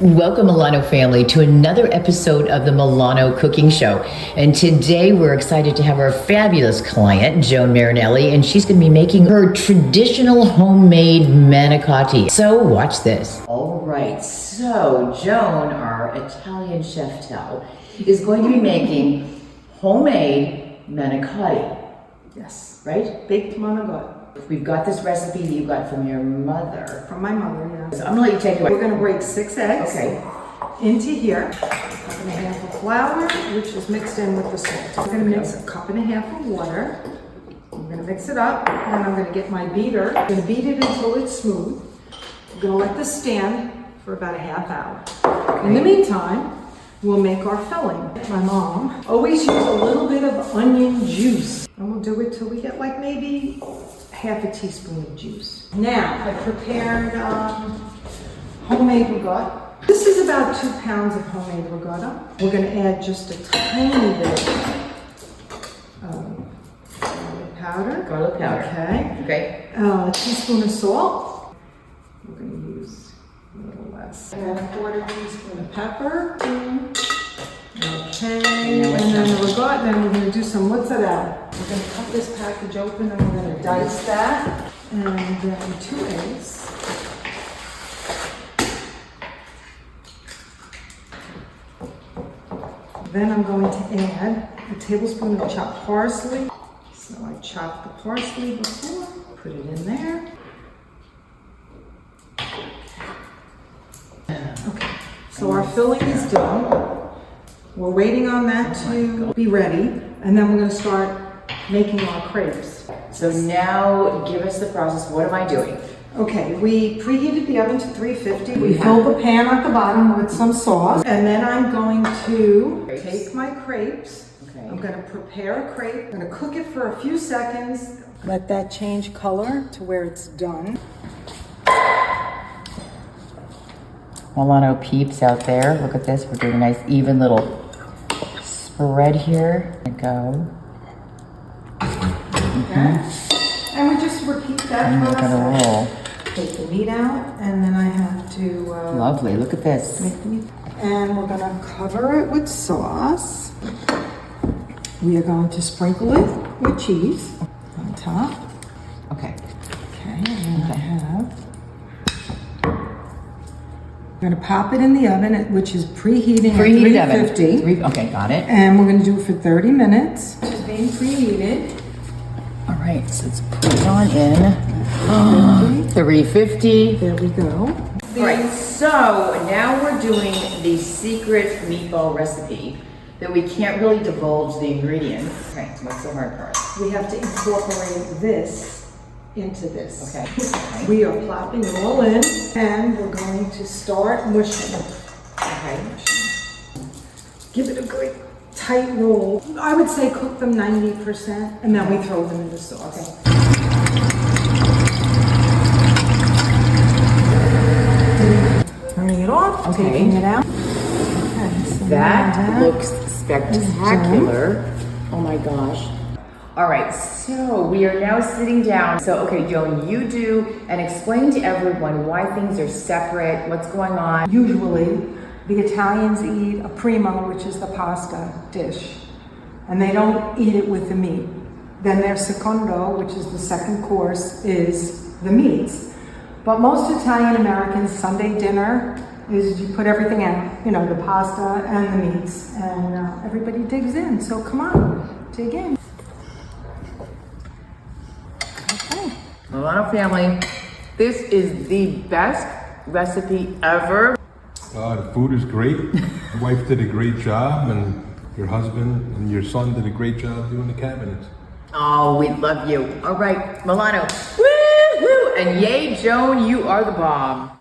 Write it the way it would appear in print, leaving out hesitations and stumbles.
Welcome, Milano family, to another episode of the Milano Cooking Show. And today we're excited to have our fabulous client, Joan Marinelli, and she's going to be making her traditional homemade manicotti. So watch this. All right, so Joan, our Italian chef is going to be making homemade manicotti. Yes. Right? Baked manicotti. We've got this recipe that you got from your mother. From my mother, yes. So I'm gonna let you take it away. We're gonna break 6 eggs into here. A cup and a half of flour, which is mixed in with the salt. We're gonna mix a cup and a half of water. I'm gonna mix it up, and then I'm gonna get my beater. I'm gonna beat it until it's smooth. I'm gonna let this stand for about a half hour. In the meantime, we'll make our filling. My mom always used a little bit of onion juice. And we'll do it till we get like maybe half a teaspoon of juice. Now, I prepared homemade ricotta. This is about 2 pounds of homemade ricotta. We're gonna add just a tiny bit of garlic powder. Garlic powder. Okay. A teaspoon of salt. We're gonna use a little less. And a quarter teaspoon of pepper. Okay, and then the ricotta, then we're gonna do some mozzarella. We're gonna cut this package open and we're gonna dice that. And then 2 eggs. Then I'm going to add a tablespoon of chopped parsley. So I chopped the parsley before, put it in there. Okay, so our filling is done. We're waiting on that to be ready, and then we're gonna start making our crepes. So now give us the process. What am I doing? Okay, we preheated the oven to 350. We filled the pan at the bottom with some sauce. And then I'm going to take my crepes. Okay. I'm gonna prepare a crepe. I'm gonna cook it for a few seconds. Let that change color to where it's done. Milano peeps out there. Look at this. We're doing a nice even little spread here. There we go. Okay. And we just repeat that And we're process. gonna roll. Take the meat out, and then I have to Lovely. Look at this. make the meat. And we're gonna cover it with sauce. We are going to sprinkle it with cheese on top. Okay. Okay, and then I have. I'm gonna pop it in the oven, which is preheating at Preheated oven. 350. Okay, got it. And we're gonna do it for 30 minutes. It's being preheated. All right, so let's put it on in. 350. There we go. All right, so now we're doing the secret meatball recipe that we can't really divulge the ingredients. Okay, what's the hard part? We have to incorporate this into this. Okay. We are plopping it all in, and we're going to start mushing. Okay. Give it a good tight roll. I would say cook them 90%, and then we throw them in the sauce. Okay. Turning it off, Okay. taking it out. Okay, so That looks spectacular. Oh my gosh. All right, so we are now sitting down. So, okay, Joan, you do and explain to everyone why things are separate, what's going on. Usually, the Italians eat a primo, which is the pasta dish, and they don't eat it with the meat. Then their secondo, which is the second course, is the meats. But most Italian Americans, Sunday dinner is you put everything out, you know, the pasta and the meats, and everybody digs in. So come on, dig in. Okay. Milano family, this is the best recipe ever. The food is great. Your wife did a great job, and your husband and your son did a great job doing the cabinets. Oh, we love you. All right, Milano. Woo-hoo! And yay, Joan, you are the bomb.